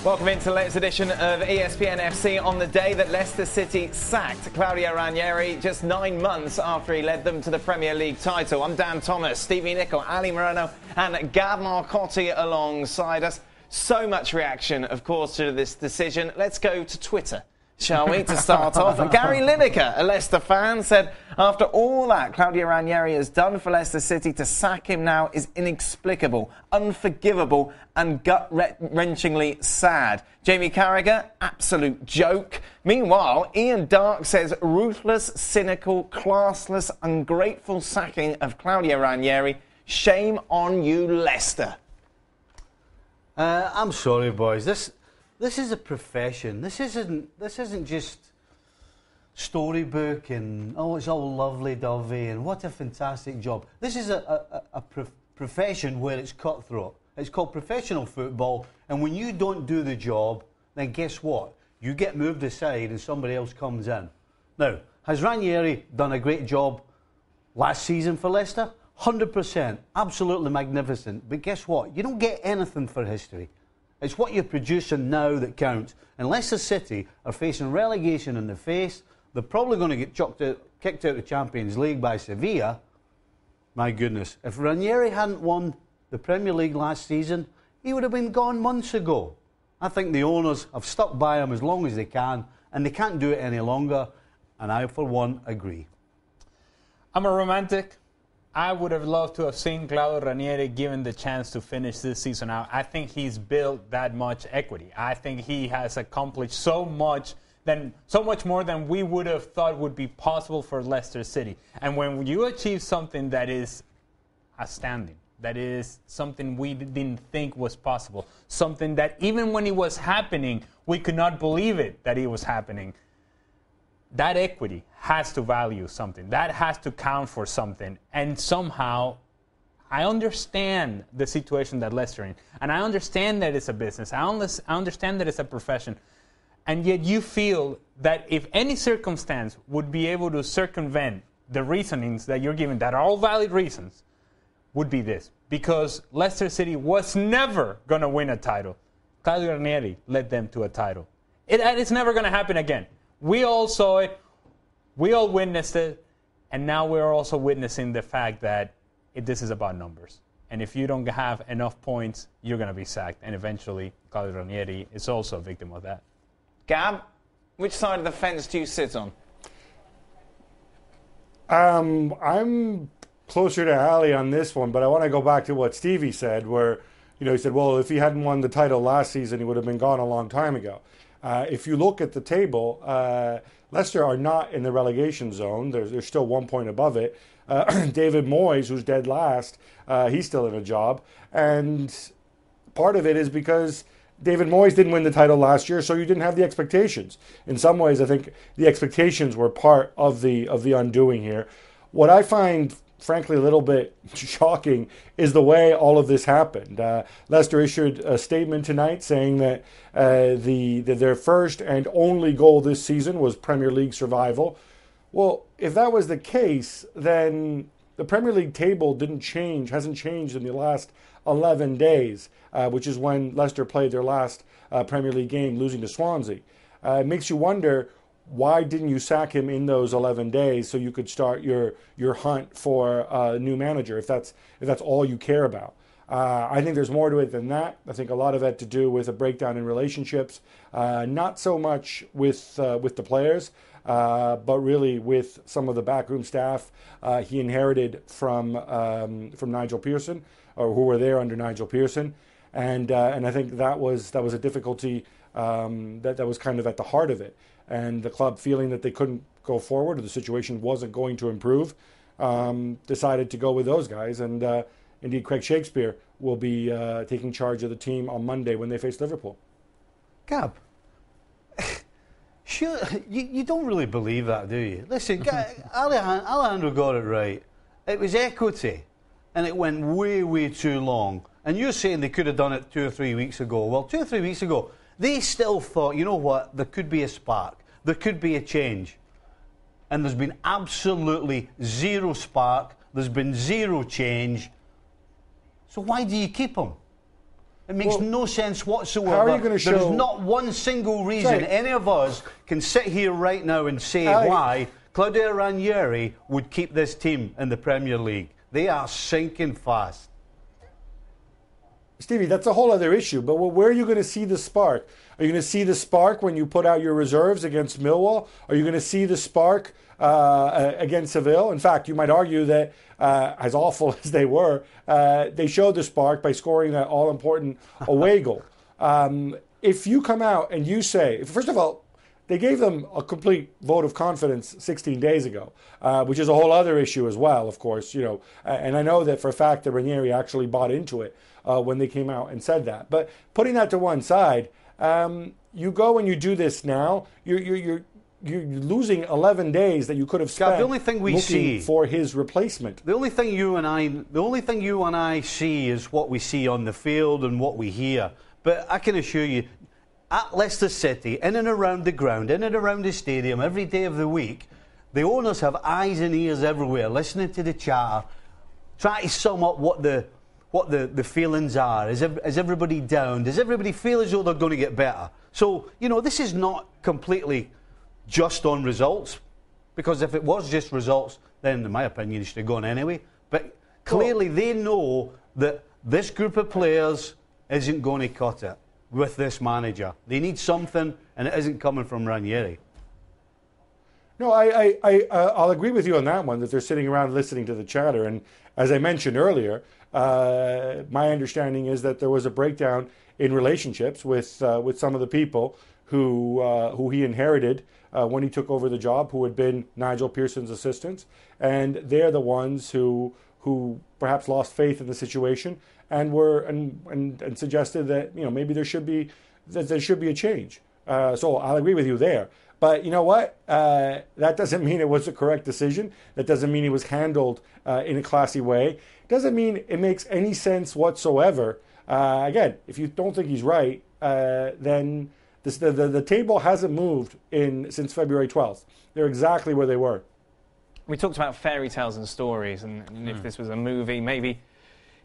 Welcome into the latest edition of ESPN FC on the day that Leicester City sacked Claudio Ranieri just 9 months after he led them to the Premier League title. I'm Dan Thomas, Stevie Nicol, Ali Moreno and Gab Marcotti alongside us. So much reaction, of course, to this decision. Let's go to Twitter, shall we, to start off. Gary Lineker, a Leicester fan, said, after all that Claudio Ranieri has done for Leicester City, to sack him now is inexplicable, unforgivable and gut-wrenchingly sad. Jamie Carragher, absolute joke. Meanwhile, Ian Dark says, ruthless, cynical, classless, ungrateful sacking of Claudio Ranieri. Shame on you, Leicester. I'm sorry, boys. This is a profession. This isn't just storybook and it's all lovely-dovey and what a fantastic job. This is a profession where it's cutthroat. It's called professional football, and when you don't do the job, then guess what? You get moved aside and somebody else comes in. Now, has Ranieri done a great job last season for Leicester? 100%. Absolutely magnificent. But guess what? You don't get anything for history. It's what you're producing now that counts. And Leicester City are facing relegation in the face. They're probably going to get kicked out of the Champions League by Sevilla. My goodness. If Ranieri hadn't won the Premier League last season, he would have been gone months ago. I think the owners have stuck by him as long as they can, and they can't do it any longer. And I, for one, agree. I'm a romantic. I would have loved to have seen Claudio Ranieri given the chance to finish this season out. I think he's built that much equity. I think he has accomplished so much more than we would have thought would be possible for Leicester City. And when you achieve something that is outstanding, that is something we didn't think was possible, something that even when it was happening, we could not believe it that it was happening, that equity has to value something. That has to count for something. And somehow, I understand the situation that Leicester in. And I understand that it's a business. I understand that it's a profession. And yet you feel that if any circumstance would be able to circumvent the reasonings that you're giving, that are all valid reasons, would be this. Because Leicester City was never going to win a title. Claudio Ranieri led them to a title. It's never going to happen again. We all saw it, we all witnessed it, and now we're also witnessing the fact that this is about numbers. And if you don't have enough points, you're going to be sacked. And eventually, Claudio Ranieri is also a victim of that. Gab, which side of the fence do you sit on? I'm closer to Ali on this one, but I want to go back to what Stevie said, where he said, well, if he hadn't won the title last season, he would have been gone a long time ago. If you look at the table, Leicester are not in the relegation zone. They're still 1 point above it. David Moyes, who's dead last, he's still in a job. And part of it is because David Moyes didn't win the title last year, so you didn't have the expectations. In some ways, I think the expectations were part of the undoing here. What I find, frankly, a little bit shocking is the way all of this happened. Leicester issued a statement tonight saying that their first and only goal this season was Premier League survival. Well, if that was the case, then the Premier League table hasn't changed in the last 11 days, which is when Leicester played their last Premier League game, losing to Swansea. It makes you wonder, why didn't you sack him in those 11 days so you could start your hunt for a new manager, if that's all you care about? I think there's more to it than that. I think a lot of it to do with a breakdown in relationships, not so much with the players, but really with some of the backroom staff he inherited from Nigel Pearson, or who were there under Nigel Pearson, and I think that was a difficulty that was kind of at the heart of it. And the club, feeling that they couldn't go forward, or the situation wasn't going to improve, decided to go with those guys. And indeed, Craig Shakespeare will be taking charge of the team on Monday when they face Liverpool. Gab, sure, you don't really believe that, do you? Listen, Alejandro got it right. It was equity, and it went way, way too long. And you're saying they could have done it 2 or 3 weeks ago. Well, 2 or 3 weeks ago, they still thought, you know what, there could be a spark. There could be a change. And there's been absolutely zero spark. There's been zero change. So why do you keep him? It makes no sense whatsoever. How are you going to show... There is not one single reason any of us can sit here right now and say why Claudio Ranieri would keep this team in the Premier League. They are sinking fast. Stevie, that's a whole other issue. But where are you going to see the spark? Are you going to see the spark when you put out your reserves against Millwall? Are you going to see the spark against Seville? In fact, you might argue that, as awful as they were, they showed the spark by scoring that all-important away goal. If you come out and you say, first of all, they gave them a complete vote of confidence 16 days ago, which is a whole other issue as well, of course. And I know that for a fact that Ranieri actually bought into it when they came out and said that. But putting that to one side, you go and you do this now, you're losing 11 days that you could have spent the only thing we looking see for his replacement. The only thing you and I see is what we see on the field and what we hear. But I can assure you, at Leicester City, in and around the ground, in and around the stadium, every day of the week, the owners have eyes and ears everywhere, listening to the chatter, trying to sum up what the feelings are. Is everybody down? Does everybody feel as though they're going to get better? So, this is not completely just on results, because if it was just results, then in my opinion, it should have gone anyway. But clearly they know that this group of players isn't going to cut it with this manager. They need something, and it isn't coming from Ranieri. No, I'll agree with you on that one, that they're sitting around listening to the chatter. And as I mentioned earlier, my understanding is that there was a breakdown in relationships with some of the people who he inherited when he took over the job, who had been Nigel Pearson's assistants. And they're the ones who perhaps lost faith in the situation and suggested that maybe there should be a change. So I'll agree with you there. But you know what? That doesn't mean it was the correct decision. That doesn't mean it was handled in a classy way. Doesn't mean it makes any sense whatsoever. Again, if you don't think he's right, then the table hasn't moved since February 12th. They're exactly where they were. We talked about fairy tales and stories, and if this was a movie, maybe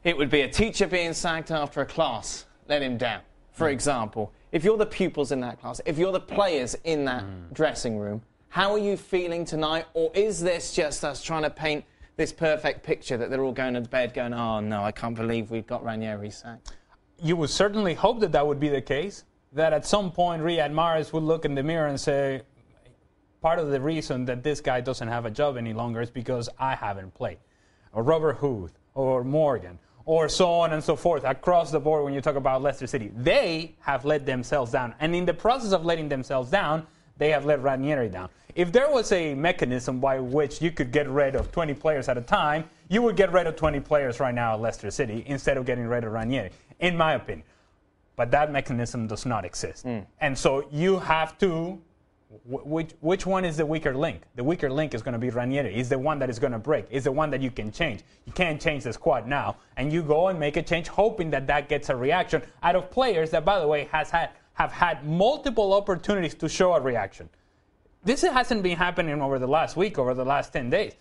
it would be a teacher being sacked after a class let him down, for example. If you're the pupils in that class, if you're the players in that dressing room, how are you feeling tonight? Or is this just us trying to paint this perfect picture that they're all going to bed going, oh no, I can't believe we've got Ranieri sacked? You would certainly hope that would be the case, that at some point Riyad Mahrez would look in the mirror and say, part of the reason that this guy doesn't have a job any longer is because I haven't played. Or Robert Huth, or Morgan, or so on and so forth, across the board when you talk about Leicester City. They have let themselves down. And in the process of letting themselves down, they have let Ranieri down. If there was a mechanism by which you could get rid of 20 players at a time, you would get rid of 20 players right now at Leicester City instead of getting rid of Ranieri, in my opinion. But that mechanism does not exist. And so you have to... Which one is the weaker link? The weaker link is going to be Ranieri. He's the one that is going to break. He's the one that you can change. You can't change the squad now. And you go and make a change hoping that gets a reaction out of players that, by the way, have had multiple opportunities to show a reaction. This hasn't been happening over the last week, over the last 10 days.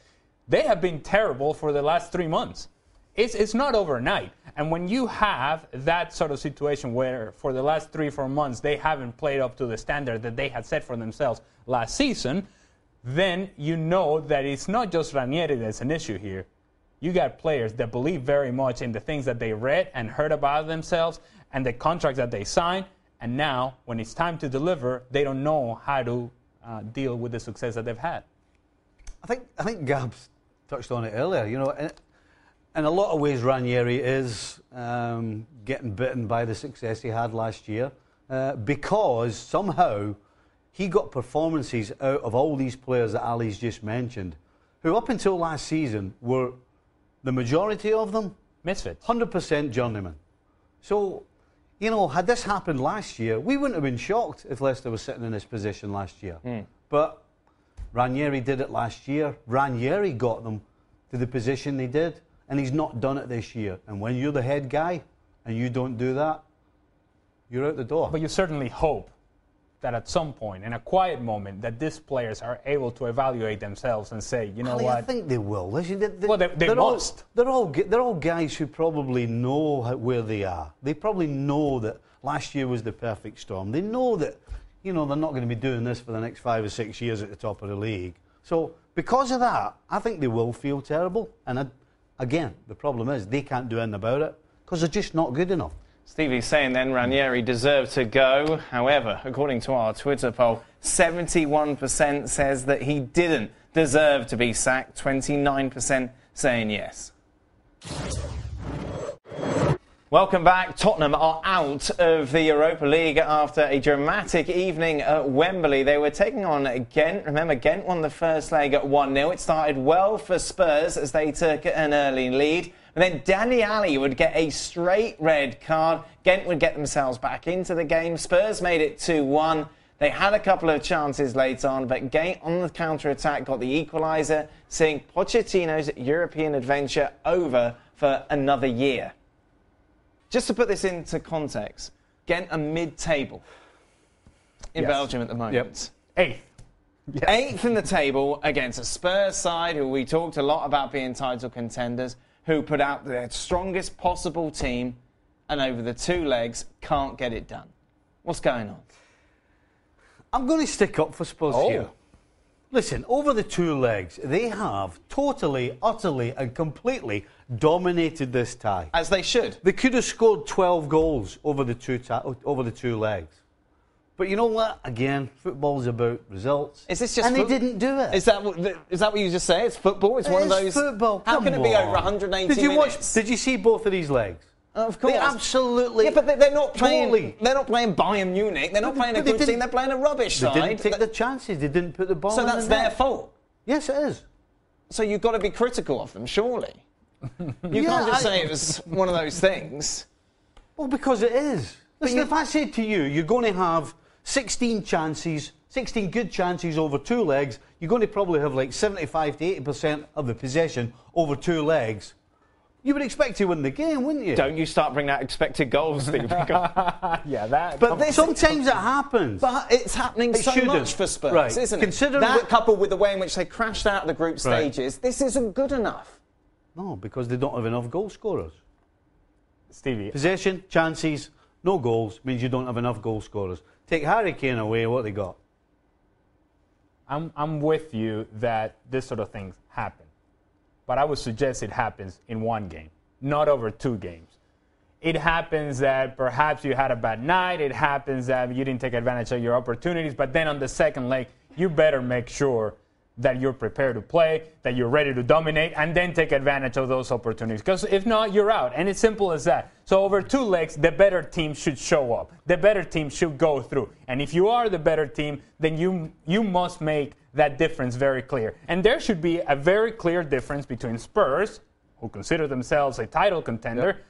They have been terrible for the last 3 months. It's not overnight. And when you have that sort of situation where for the last 3-4 months they haven't played up to the standard that they had set for themselves last season, then you know that it's not just Ranieri that's an issue here. You got players that believe very much in the things that they read and heard about themselves and the contracts that they signed, and now when it's time to deliver, they don't know how to deal with the success that they've had. I think Gabs touched on it earlier. In a lot of ways, Ranieri is getting bitten by the success he had last year because somehow he got performances out of all these players that Ali's just mentioned, who up until last season were, the majority of them, misfits. 100% journeymen. So, had this happened last year, we wouldn't have been shocked if Leicester was sitting in this position last year. But Ranieri did it last year. Ranieri got them to the position they did. And he's not done it this year. And when you're the head guy and you don't do that, you're out the door. But you certainly hope that at some point, in a quiet moment, that these players are able to evaluate themselves and say, you know Ali, what? I think they will. Listen, They must. They're all guys who probably know where they are. They probably know that last year was the perfect storm. They know that, they're not going to be doing this for the next 5 or 6 years at the top of the league. So because of that, I think they will feel terrible. And again, the problem is they can't do anything about it because they're just not good enough. Stevie's saying then Ranieri deserved to go. However, according to our Twitter poll, 71% says that he didn't deserve to be sacked, 29% saying yes. Welcome back. Tottenham are out of the Europa League after a dramatic evening at Wembley. They were taking on Ghent. Remember, Ghent won the first leg at 1-0. It started well for Spurs as they took an early lead. And then Dele Alli would get a straight red card. Ghent would get themselves back into the game. Spurs made it 2-1. They had a couple of chances late on, but Ghent on the counter-attack got the equaliser, seeing Pochettino's European adventure over for another year. Just to put this into context, Ghent are mid-table in Belgium at the moment. Eighth. Yes. Eighth in the table against a Spurs side who we talked a lot about being title contenders, who put out their strongest possible team and over the 2 legs can't get it done. What's going on? I'm going to stick up for Spurs here. Listen, over the 2 legs, they have totally, utterly and completely dominated this tie. As they should. They could have scored 12 goals over the 2 legs. But you know what? Again, football's about results. Is this just they didn't do it. Is that what you just say? It's football? It's one of those... football. How can it be over 180 minutes? Did you see both of these legs? Of course. They absolutely... Yeah, but they're not playing... Totally. They're not playing Bayern Munich. They're not playing a good team. They're playing a rubbish side. They didn't take the chances. They didn't put the ball in the net. So that's their fault? Yes, it is. So you've got to be critical of them, surely. You can't just say it was one of those things. Well, because it is. Listen, if I said to you, you're going to have 16 chances, 16 good chances over 2 legs, you're going to probably have like 75 to 80% of the possession over 2 legs. You would expect to win the game, wouldn't you? Don't you start bringing out expected goals, Steve. Yeah, that. But sometimes it happens. But it's happening so much for Spurs, isn't it? Considering that coupled with the way in which they crashed out of the group stages, this isn't good enough. No, because they don't have enough goal scorers. Stevie. Possession, chances, no goals means you don't have enough goal scorers. Take Harry Kane away, what they got? I'm with you that this sort of things happen. But I would suggest it happens in 1 game, not over 2 games. It happens that perhaps you had a bad night. It happens that you didn't take advantage of your opportunities. But then on the second leg, you better make sure that you're prepared to play, that you're ready to dominate, and then take advantage of those opportunities. Because if not, you're out. And it's simple as that. So over 2 legs, the better team should show up. The better team should go through. And if you are the better team, then you must make that difference very clear. And there should be a very clear difference between Spurs, who consider themselves a title contender,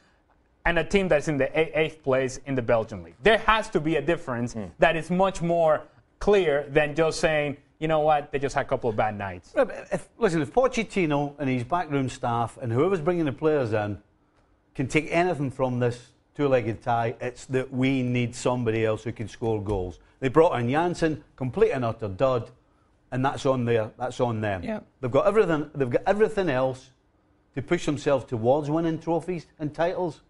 and a team that's in the 8th place in the Belgian league. There has to be a difference that is much more clear than just saying, you know what, they just had a couple of bad nights. Listen, if Pochettino and his backroom staff and whoever's bringing the players in can take anything from this 2-legged tie, it's that we need somebody else who can score goals. They brought in Janssen, complete and utter dud, and that's on them. Yeah. They've got everything else to push themselves towards winning trophies and titles,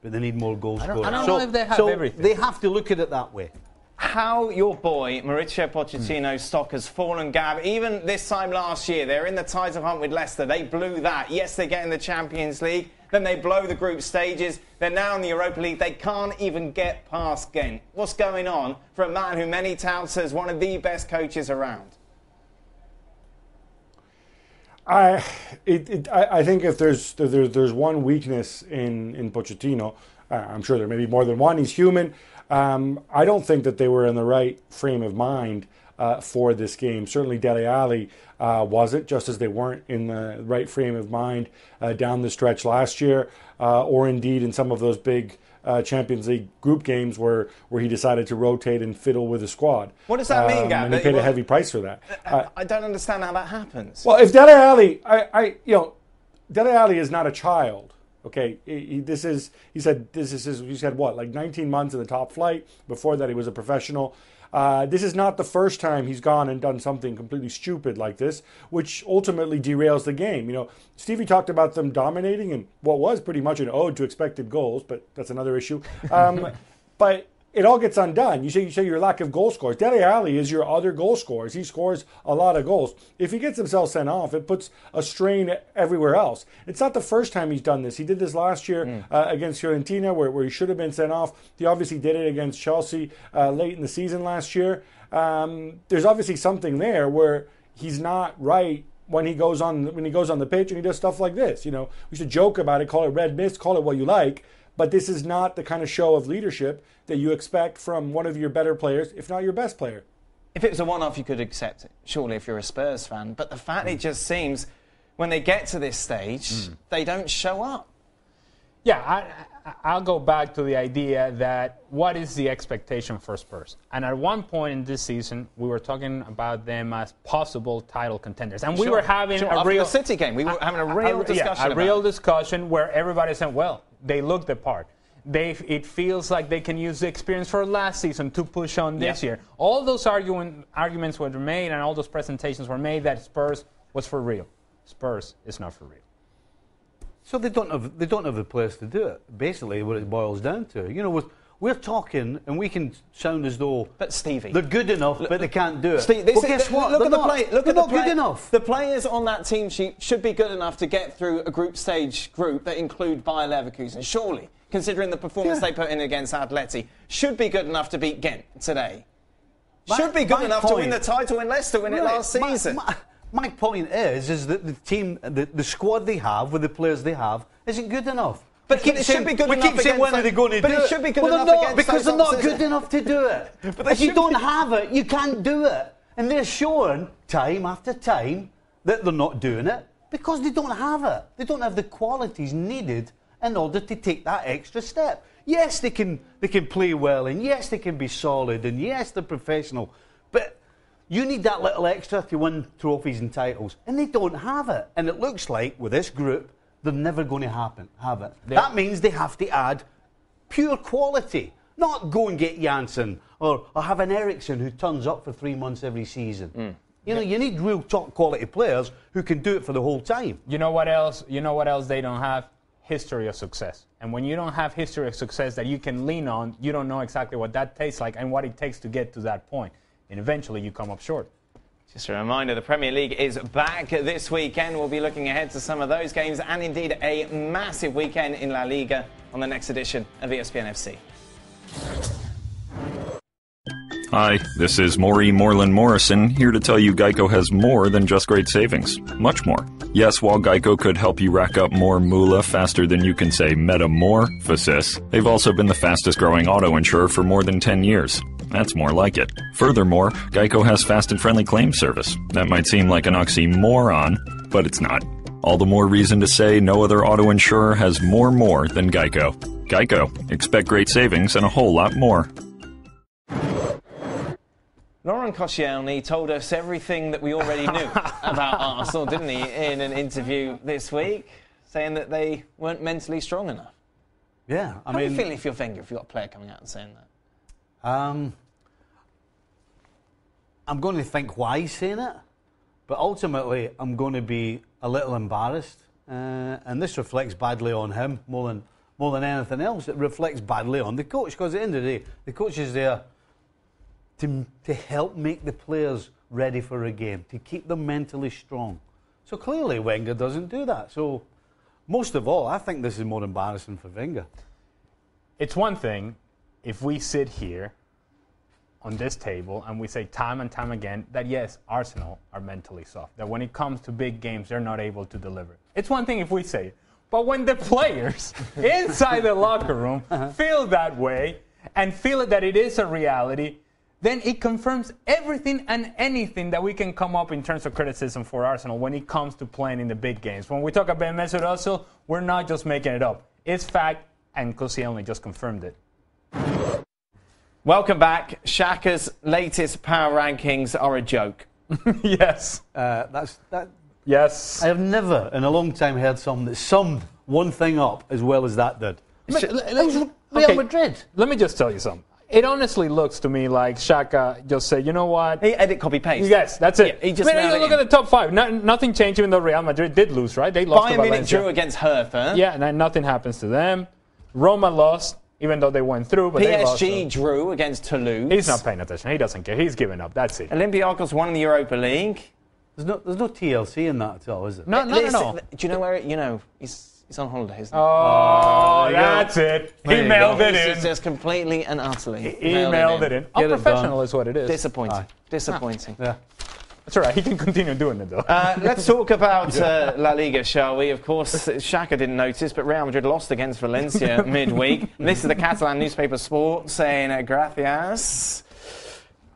but they need more goal scorers. I don't know if they have everything. They have to look at it that way. How your boy Mauricio Pochettino's stock has fallen, Gab. Even this time last year, they're in the title hunt with Leicester. They blew that. Yes, they get in the Champions League. Then they blow the group stages. They're now in the Europa League. They can't even get past Ghent. What's going on for a man who many touts as one of the best coaches around? I think if there's one weakness in Pochettino, I'm sure there may be more than one. He's human. I don't think that they were in the right frame of mind for this game. Certainly Dele Alli wasn't, just as they weren't in the right frame of mind down the stretch last year, or indeed in some of those big Champions League group games where he decided to rotate and fiddle with the squad. What does that mean, Gab? And he paid a heavy price for that. I don't understand how that happens. Well, if Dele Alli, Dele Alli is not a child. Okay, he said what, like 19 months in the top flight. Before that, he was a professional. This is not the first time he's gone and done something completely stupid like this, which ultimately derails the game. Stevie talked about them dominating in what was pretty much an ode to expected goals, but that's another issue. But it all gets undone. You say your lack of goal scorers. Dele Alli is your other goal scorer. He scores a lot of goals. If he gets himself sent off, it puts a strain everywhere else. It's not the first time he's done this. He did this last year against Fiorentina where he should have been sent off. He obviously did it against Chelsea late in the season last year. There's obviously something there where he's not right when he goes on the pitch and he does stuff like this. We should joke about it, call it red mist, call it what you like. But this is not the kind of show of leadership that you expect from one of your better players, if not your best player. If it was a one-off, you could accept it, surely, if you're a Spurs fan. But the fact it just seems, when they get to this stage, they don't show up. Yeah, I'll go back to the idea that what is the expectation for Spurs? And at one point in this season, we were talking about them as possible title contenders. And we were having a real... After the City game, we were having a real discussion about it. Discussion where everybody said, well, they look the part. It feels like they can use the experience for last season to push on this year. All those arguments were made and all those presentations were made that Spurs was for real. Spurs is not for real. So they don't have the players to do it. Basically, what it boils down to, we're talking and we can sound as though they're good enough, but they can't do it. Steve, guess what? They're not good enough. The players on that team sheet should be good enough to get through a group that include Bayer Leverkusen. Surely, considering the performance they put in against Atleti, should be good enough to beat Ghent today. Should be good enough to win the title when Leicester win it last season. My point is that the team, the squad they have with the players they have, isn't good enough. But it should be good enough. We keep saying when are they going to do it? But it should be good enough against because they're not good enough to do it. If you don't have it, you can't do it. And they're showing time after time that they're not doing it because they don't have it. They don't have the qualities needed in order to take that extra step. Yes, they can play well, and yes, they can be solid, and yes, they're professional, but you need that little extra to win trophies and titles, and they don't have it. And it looks like, with this group, they're never going to have it. That means they have to add pure quality, not go and get Janssen or have an Eriksson who turns up for 3 months every season. You need real top quality players who can do it for the whole time. You know what else they don't have? History of success. And when you don't have history of success that you can lean on, you don't know exactly what that tastes like and what it takes to get to that point. And eventually you come up short. Just a reminder, the Premier League is back this weekend. We'll be looking ahead to some of those games and indeed a massive weekend in La Liga on the next edition of ESPN FC. Hi, this is Maury Moreland Morrison, here to tell you Geico has more than just great savings. Much more. Yes, while Geico could help you rack up more moolah faster than you can say metamorphosis, they've also been the fastest growing auto insurer for more than 10 years. That's more like it. Furthermore, Geico has fast and friendly claim service. That might seem like an oxymoron, but it's not. All the more reason to say no other auto insurer has more than Geico. Geico. Expect great savings and a whole lot more. Laurent Koscielny told us everything that we already knew about Arsenal, didn't he, in an interview this week, saying that they weren't mentally strong enough. Yeah, How do you feel if you're Wenger, if you've got a player coming out and saying that? I'm going to think why he's saying it, but ultimately I'm going to be a little embarrassed, and this reflects badly on him more than anything else. It reflects badly on the coach, because at the end of the day, the coach is there to help make the players ready for a game, to keep them mentally strong. So clearly Wenger doesn't do that. So most of all, I think this is more embarrassing for Wenger. It's one thing if we sit here on this table and we say time and time again that yes, Arsenal are mentally soft, that when it comes to big games, they're not able to deliver. It's one thing if we say it, but when the players inside the locker room feel that way and feel that it is a reality, then it confirms everything and anything that we can come up in terms of criticism for Arsenal when it comes to playing in the big games. When we talk about Mesut Ozil, we're not just making it up. It's fact, and Koscielny just confirmed it. Welcome back. Shaka's latest power rankings are a joke. Yes. Yes. I have never in a long time heard someone that summed one thing up as well as that did. Real Madrid. Let me just tell you something. It honestly looks to me like Xhaka just said, you know what? He edit, copy, paste. Yes, that's it. Yeah, he just look at the top 5. Nothing changed, even though Real Madrid did lose, right? They lost to Bayern Munich Valencia. drew against Hertha. Yeah, and then nothing happens to them. Roma lost, even though they went through, but they lost. PSG drew against Toulouse. He's not paying attention. He doesn't care. He's giving up. That's it. Olympiacos won the Europa League. There's no TLC in that at all, is it? No. Do you know where? He's on holiday. Isn't he? Oh, that's it. He mailed it in. He's just completely and utterly. He mailed it in. Unprofessional is what it is. Disappointing. Disappointing. Yeah. That's all right. He can continue doing it, though. Let's talk about La Liga, shall we? Of course, Xhaka didn't notice, but Real Madrid lost against Valencia midweek. This is the Catalan newspaper Sport saying, gracias.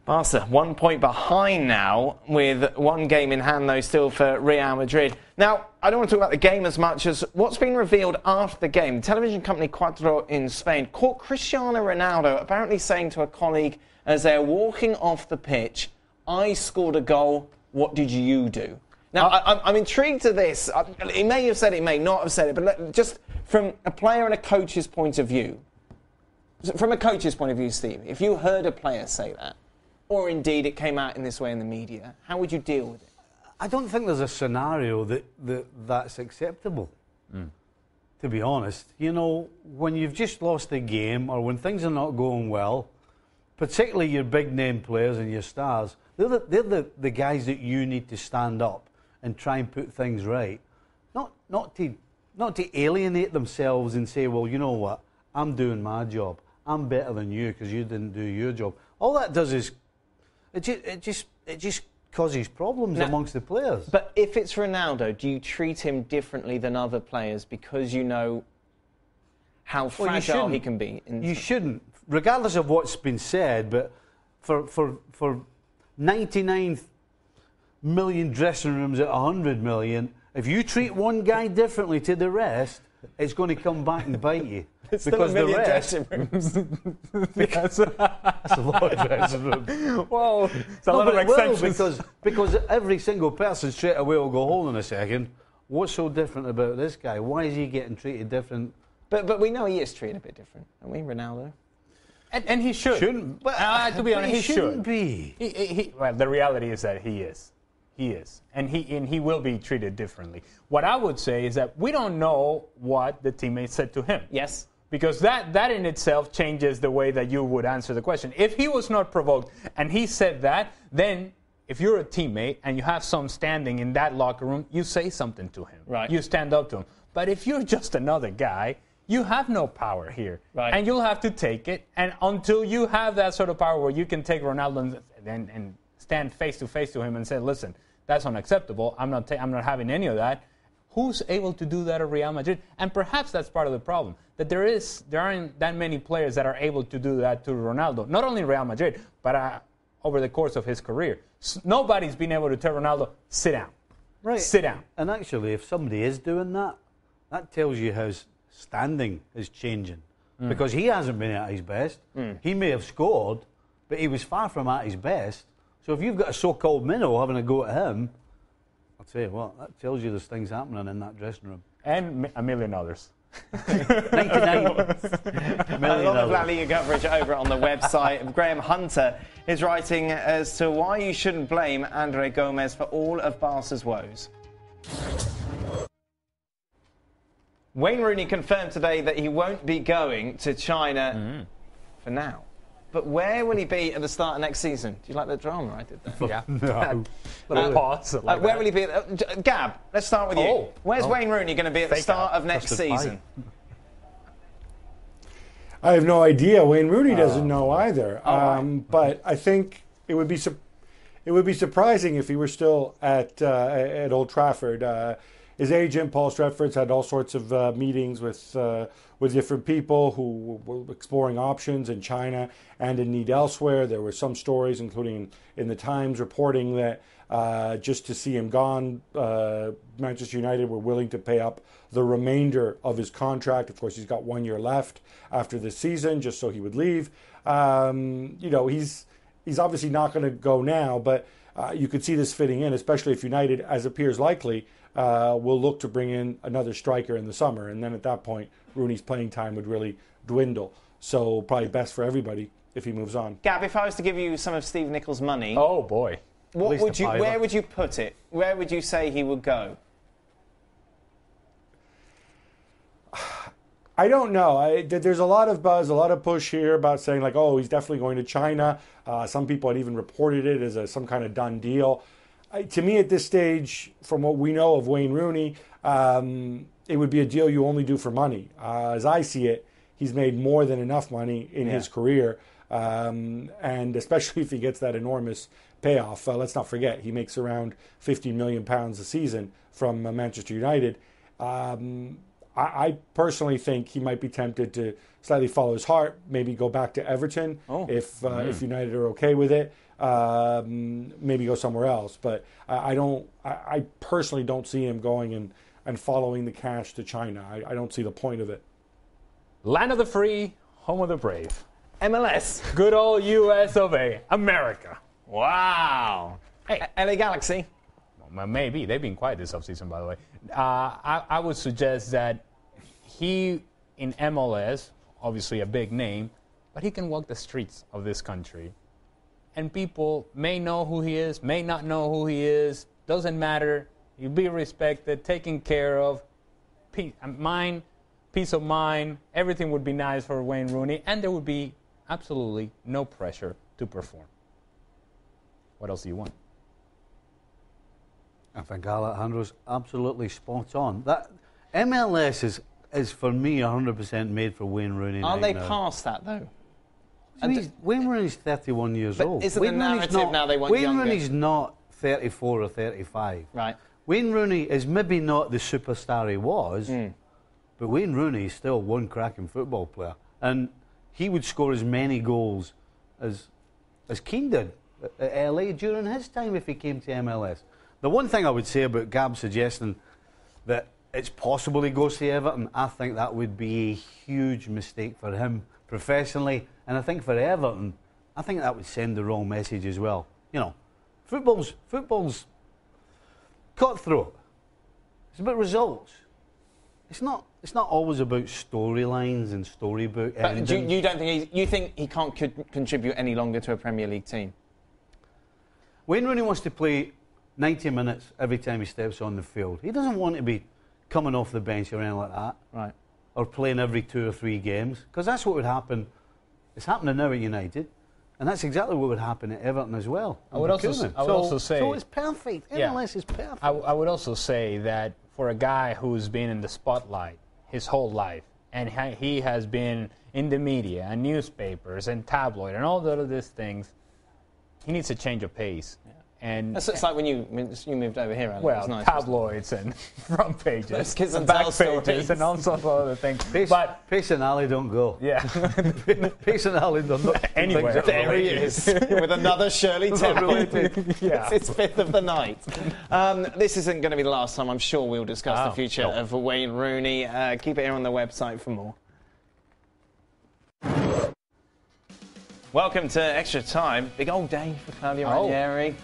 Barca, 1 point behind now, with one game in hand, though, still for Real Madrid. Now, I don't want to talk about the game as much as what's been revealed after the game. The television company Cuatro in Spain caught Cristiano Ronaldo apparently saying to a colleague as they're walking off the pitch, I scored a goal, what did you do? Now, I'm intrigued to this. He may have said it, may not have said it, but just from a player and a coach's point of view, Steve, if you heard a player say that, or indeed it came out in this way in the media, how would you deal with it? I don't think there's a scenario that's acceptable, to be honest. You know, when you've just lost a game or when things are not going well, particularly your big-name players and your stars, they're the guys that you need to stand up and try and put things right. Not to alienate themselves and say, well, you know what, I'm doing my job. I'm better than you because you didn't do your job. All that does is it just causes problems amongst the players. But if it's Ronaldo, do you treat him differently than other players because you know how fragile he can be? You shouldn't, regardless of what's been said. But for 99 million dressing rooms at 100 million, if you treat one guy differently to the rest, it's going to come back and bite you. It's because still a the million rest, dressing rooms. that's a lot of dressing rooms. Whoa, it's a lot of extensions. Because every single person straight away will go, hold on a second, what's so different about this guy? Why is he getting treated different? But we know he is treated a bit different, don't we, Ronaldo? And he should. Shouldn't. To be honest, he shouldn't should. be. Well, the reality is that he is. He is. And he will be treated differently. What I would say is that we don't know what the teammates said to him. Yes. Because that in itself changes the way that you would answer the question. If he was not provoked and he said that, then if you're a teammate and you have some standing in that locker room, you say something to him. Right. You stand up to him. But if you're just another guy, you have no power here. Right. And you'll have to take it. And until you have that sort of power where you can take Ronaldo and stand face to face to him and say, listen, that's unacceptable. I'm not having any of that. Who's able to do that at Real Madrid? And perhaps that's part of the problem, that there aren't that many players that are able to do that to Ronaldo. Not only Real Madrid, but over the course of his career. Nobody's been able to tell Ronaldo, sit down. Right. Sit down. And actually, if somebody is doing that, that tells you his standing is changing. Because he hasn't been at his best. He may have scored, but he was far from at his best. So if you've got a so-called minnow having a go at him, I'll tell you what, that tells you there's things happening in that dressing room. And a million others. 99 million A lot of La Liga coverage over on the website. Graham Hunter is writing as to why you shouldn't blame Andre Gomez for all of Barca's woes. Wayne Rooney confirmed today that he won't be going to China for now. But where will he be at the start of next season? Do you like the drama I did there? Yeah. No. Pause. Where will he be? Gab, let's start with you. Where's Wayne Rooney going to be at the start of next Custard pie. season? I have no idea. Wayne Rooney doesn't know either. But I think it would be surprising if he were still at Old Trafford. His agent, Paul Stretford's, had all sorts of meetings with different people who were exploring options in China and indeed elsewhere. There were some stories, including in the Times, reporting that just to see him gone, Manchester United were willing to pay up the remainder of his contract. Of course, he's got 1 year left after this season, just so he would leave. He's obviously not going to go now, but you could see this fitting in, especially if United, as appears likely, will look to bring in another striker in the summer. And then at that point, Rooney's playing time would really dwindle. So probably best for everybody if he moves on. Gab, if I was to give you some of Steve Nichols' money, Oh, boy. what would you? Where would you put it? Where would you say he would go? I don't know. There's a lot of buzz, a lot of push here about saying like, oh, he's definitely going to China. Some people had even reported it as some kind of done deal. To me, at this stage, from what we know of Wayne Rooney, it would be a deal you only do for money. As I see it, he's made more than enough money in his career, and especially if he gets that enormous payoff. Let's not forget, he makes around £50 million a season from Manchester United. I personally think he might be tempted to slightly follow his heart, maybe go back to Everton if United are okay with it. Maybe go somewhere else. But I personally don't see him going and following the cash to China. I don't see the point of it. Land of the free, home of the brave. MLS. Good old US of A, America. Wow. Hey. LA Galaxy. Well, maybe. They've been quiet this offseason, by the way. I would suggest that he, in MLS, obviously a big name, but he can walk the streets of this country. And people may know who he is, may not know who he is. Doesn't matter. You'll be respected, taken care of. Peace of mind. Everything would be nice for Wayne Rooney. And there would be absolutely no pressure to perform. What else do you want? I think Alejandro's absolutely spot on. That MLS is for me 100% made for Wayne Rooney. Aren't they past that though? Wayne Rooney's 31 years old. Isn't Wayne the narrative now they want Wayne younger? Rooney's not 34 or 35. Right. Wayne Rooney is maybe not the superstar he was, but Wayne Rooney is still one cracking football player, and he would score as many goals as Keane did at LA during his time if he came to MLS. The one thing I would say about Gab suggesting that it's possible he goes to Everton, I think that would be a huge mistake for him professionally, and I think for Everton, I think that would send the wrong message as well. You know, football's cutthroat. It's about results. It's not always about storylines and storybook endings. But you don't think you think he can't contribute any longer to a Premier League team? Wayne Rooney wants to play 90 minutes every time he steps on the field. He doesn't want to be coming off the bench or anything like that. Right. Or playing every 2 or 3 games. Because that's what would happen. It's happening now at United. And that's exactly what would happen at Everton as well. I would also say... So it's perfect. MLS is perfect. I would also say that for a guy who's been in the spotlight his whole life, and he has been in the media and newspapers and tabloid and all of these things, he needs a change of pace. Yeah. And it's like when you moved over here, Alan. Well, nice, tabloids and front pages and back pages and all sorts of other things. Pace and Ali don't go. Yeah. Pace and Ali don't go. Anyway. There he is, with another Shirley Temple. Yeah. It's fifth of the night. This isn't going to be the last time. I'm sure we'll discuss the future of Wayne Rooney. Keep it here on the website for more. Welcome to Extra Time. Big old day for Claudio Ranieri.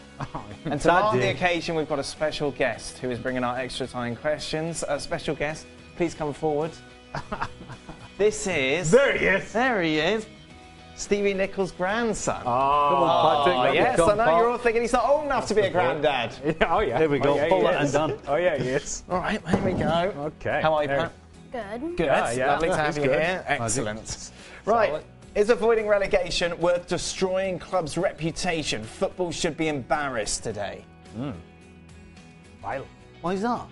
And to mark the occasion, we've got a special guest who is bringing our Extra Time questions. A special guest, please come forward. This is... There he is. There he is. Stevie Nichols' grandson. Come on, Patrick. Yes, I know you're all thinking he's not old enough to be a granddad. Oh, yeah. There we go. Pull it and done. Oh, yeah, he is. All right, here we go. Okay. How are you, Pat? Good. Good. Yeah, Lovely to have you here. Excellent. Right. Is avoiding relegation worth destroying clubs' reputation? Football should be embarrassed today. Violent. Why is that?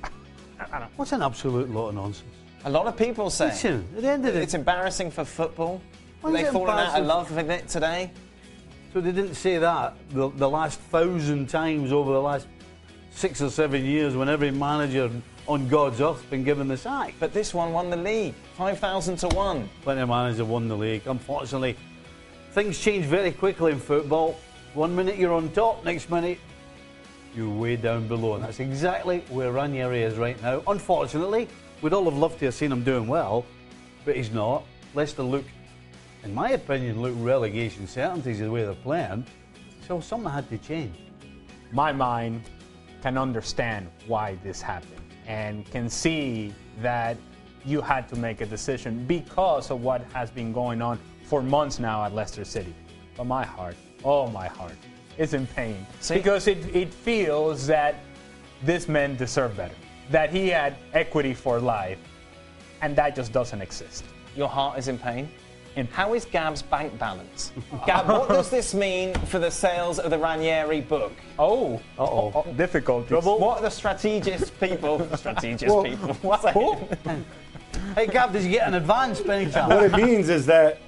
I don't know. What's an absolute lot of nonsense? A lot of people say Listen, at the end of it, it's embarrassing for football. Why They've is it fallen out of embarrassing? love with it today. So they didn't say that the last 1,000 times over the last 6 or 7 years when every manager on God's earth's been given the sack. But this one won the league, 5,000 to 1. Plenty of managers won the league. Unfortunately, things change very quickly in football. 1 minute you're on top, next minute you're way down below. And that's exactly where Ranieri is right now. Unfortunately, we'd all have loved to have seen him doing well, but he's not. Leicester look, in my opinion, look relegation certainties the way they're playing. So something had to change. My mind can understand why this happened and can see that you had to make a decision because of what has been going on for months now at Leicester City. But my heart, oh my heart, is in pain. See? Because it feels that this man deserved better. That he had equity for life, and that just doesn't exist. Your heart is in pain? In- How is Gab's bank balance? Gab, what does this mean for the sales of the Ranieri book? Oh, difficulties. What are the strategist people? People. What's that? Hey, Gab, did you get an advance by any chance? What it means is that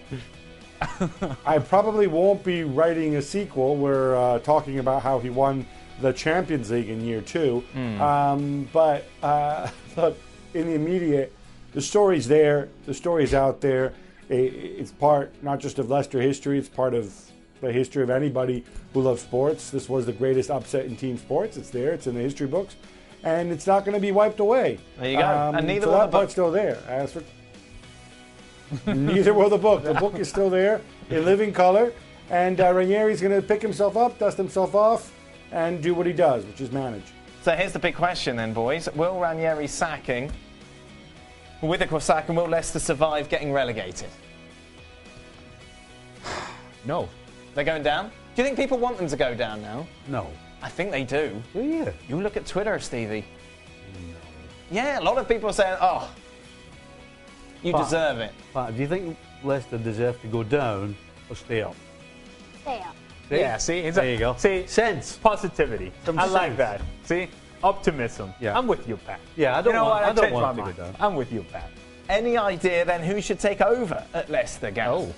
I probably won't be writing a sequel. We're talking about how he won the Champions League in year 2. But look, in the immediate, the story's there. The story's out there. It's part not just of Leicester history, it's part of the history of anybody who loves sports. This was the greatest upset in team sports. It's there, it's in the history books, and it's not going to be wiped away. There you go. And neither so will that the book. part's still there. As for neither will the book. The book is still there in living color, and Ranieri's going to pick himself up, dust himself off, and do what he does, which is manage. So here's the big question then, boys. Will Ranieri sacking, with a sacking, will Leicester survive getting relegated? No. They're going down? Do you think people want them to go down now? No. I think they do. Do you? You look at Twitter, Stevie. No. Yeah, a lot of people are saying, oh, you deserve it. Pat, do you think Leicester deserve to go down or stay up? Stay up. Yeah, see? There you go. See, Sense. positivity. Some I like sense. that. See? Optimism. Yeah. I'm with you, Pat. Yeah, I don't you know want- what? I don't changed want my it to go mind. down. I'm with you, Pat. Any idea then who should take over at Leicester, Gav?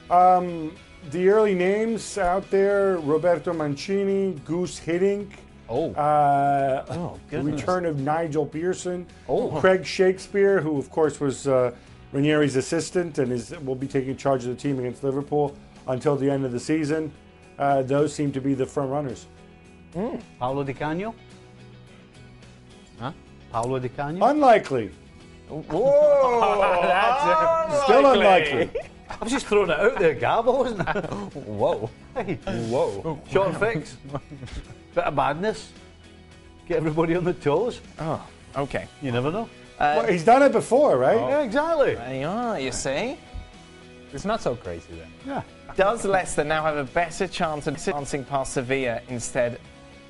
The early names out there: Roberto Mancini, Goose Hiddink. The return of Nigel Pearson. Craig Shakespeare, who of course was Ranieri's assistant and will be taking charge of the team against Liverpool until the end of the season. Those seem to be the front runners. Paolo Di Canio? Huh? Paolo Di Canio? Unlikely. Whoa! That's Still unlikely. I was just throwing it out there, Gab, wasn't I? Whoa. Hey, Whoa. short fix. Bit of madness. Get everybody on the toes. Oh, okay. You never know. Well, he's done it before, right? Yeah, exactly. There you are, you see. It's not so crazy then. Yeah. Does Leicester now have a better chance of advancing past Sevilla instead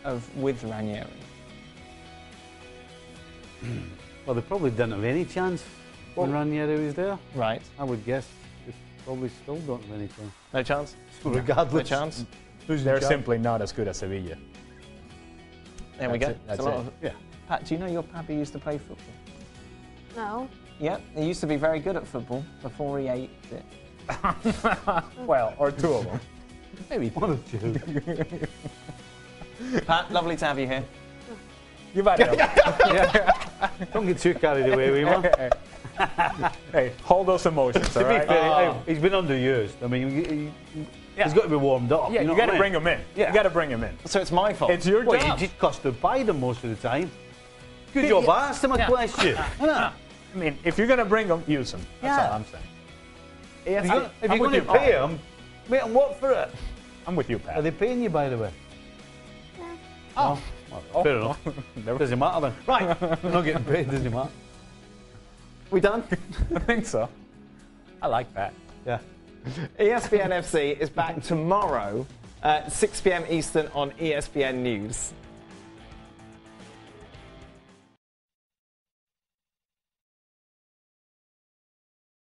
of with Ranieri? Well, they probably didn't have any chance when Ranieri was there. Right. I would guess they probably still don't have any chance. No chance? Regardless. No chance? They're simply not as good as Sevilla. There we go. That's It's a lot it. of- Yeah. Pat, do you know your pappy used to play football? No. Yeah, he used to be very good at football before he ate it. Well, or two of them. Maybe one or two. Pat, lovely to have you here. You better. Don't get too carried away with him. Hey, hold those emotions, all To be right? fair, he's been underused. I mean, he's got to be warmed up. Yeah, you know you got what to I bring mean? him in. Yeah. You got to bring him in. So it's my fault. It's your Well, job. you just custard pied him most of the time. Good job, answer my question. I mean, if you're going to bring him, use him. That's Yeah. all I'm saying. If I'm you're with going to you. pay him, make him work for it. I'm with you, Are Pat. they paying you, by the way? Oh. Fair enough. Doesn't matter then. Right. I'm not getting paid, doesn't matter. We done? I think so. I like that. Yeah. ESPN FC is back tomorrow at 6 p.m. Eastern on ESPN News.